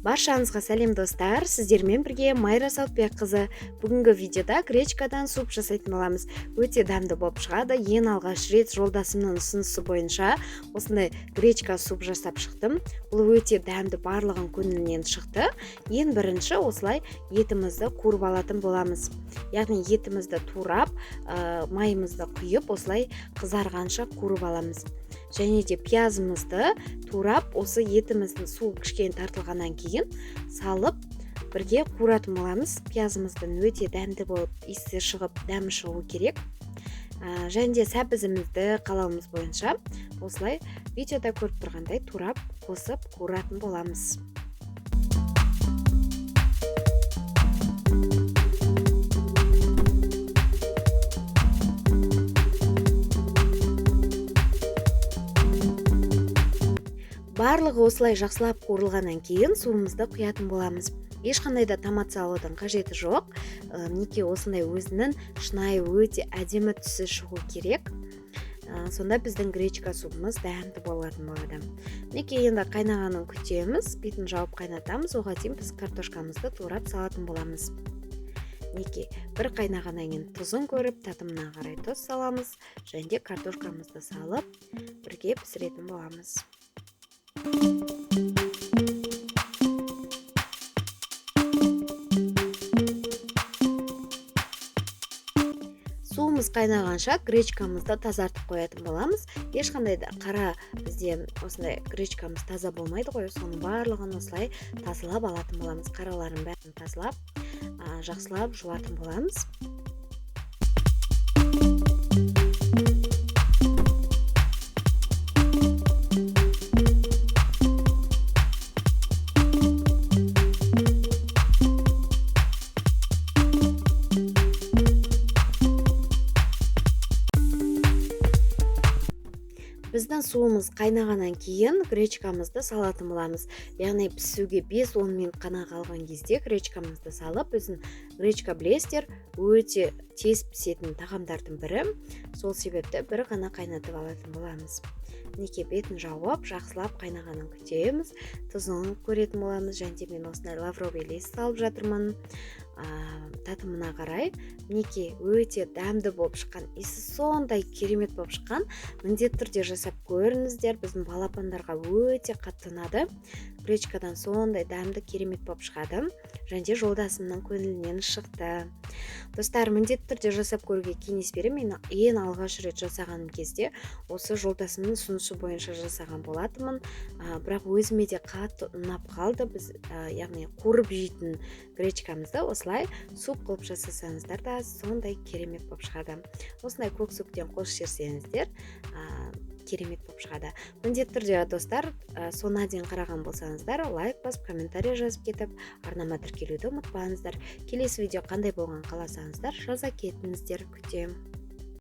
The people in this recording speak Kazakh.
Баршаңызға сәлем достар, сіздермен бірге Майра Сауытбекқызы. Бүгінгі видеода гречкадан суп жасайтын боламыз. Өте дәмді болып шығады. Ең алғаш рет жолдасымның ұсынысы бойынша осындай гречка суп жасап шықтым. Бұл өте дәмді, барлығын көңілінен шықты. Ең бірінші осылай етімізді қуырып алатын боламыз. Яғни етімізді турап, майымызды құйып, осылай қызарғанша қуырып аламыз. Және де пиязымызды турап, осы етіміздің су кішкене тартылғаннан кейін салып бірге қуыратын боламыз. Пиязымыздың өте дәмді болып, иісі шығып, дәмі шығу керек. Және де сәбізімізді қалауымыз бойынша осылай видеода көріп тұрғандай турап қосып қуыратын боламыз. Барлығы осылай жақсылап қуырылғаннан кейін суымызды құятын боламыз. Ешқандай да томат салудың қажеті жоқ. Мінекей осындай өзінің шынайы өте әдемі түсі шығу керек. Сонда біздің гречка супымыз дәмді болатын болады. Мінекей енді қайнағанын күтеміз, бетін жауып қайнатамыз, оған дейін біз картошкамызды турап салатын боламыз. Мінекей бір қайнағаннан кейін тұзын көріп, татымына қарай тұз саламыз, және де картошкамызды салып бірге пісіретін боламыз. Суымыз қайнағанша гречкамызды тазартып қоятын боламыз. Ешқандай да қара бізде осындай гречкамыз таза болмайды ғой, соның барлығын осылай тазалап алатын боламыз. Қараларын бәрін тазалап, жақсылап жуатын боламыз. Біздің суымыз қайнағаннан кейін гречкамызды салатын боламыз. Яғни пісуге 5-10 минут қана қалған кезде гречкамызды салып, біздің гречка білесіздер, өте тез пісетін тағамдардың бірі. Сол себепті бір ғана қайнатып алатын боламыз. Мінекей бетін жауып, жақсылап қайнағанын күтеміз. Тұзын көретін боламыз. Және де мен осындай лавровый лист салып жатырмын. Татымына қарай. Мінекей өте дәмді болып шыққан, иісі сондай керемет болып шыққан. Міндетті түрде жасап көріңіздер. Біздің балапандарға өте қатты ұнады. Гречкадан сондай дәмді керемет болып шығады. Және де жолдасымның көңілінен шықты. Достар, міндетті түрде жасап көруге кеңес беремін. Мен ең алғаш рет жасаған кезде осы жолдасымның ұсынысы бойынша жасаған болатынмын. Бірақ өзіме де қатты ұнап қалды. Біз яғни қуырып жейтін гречкамызды осылай суп қылып жасасаңыздар да сондай керемет болып шығады. Осындай көксөктен қосып жіберсеңіздер керемет болып шығады. Міндетті түрде достар, соңына дейін қараған болсаңыздар, лайк басып, комментарий жазып кетіп, арнама тіркелуді ұмытпаңыздар. Келесі видео қандай болған қаласаңыздар, жаза кетіңіздер, күтем.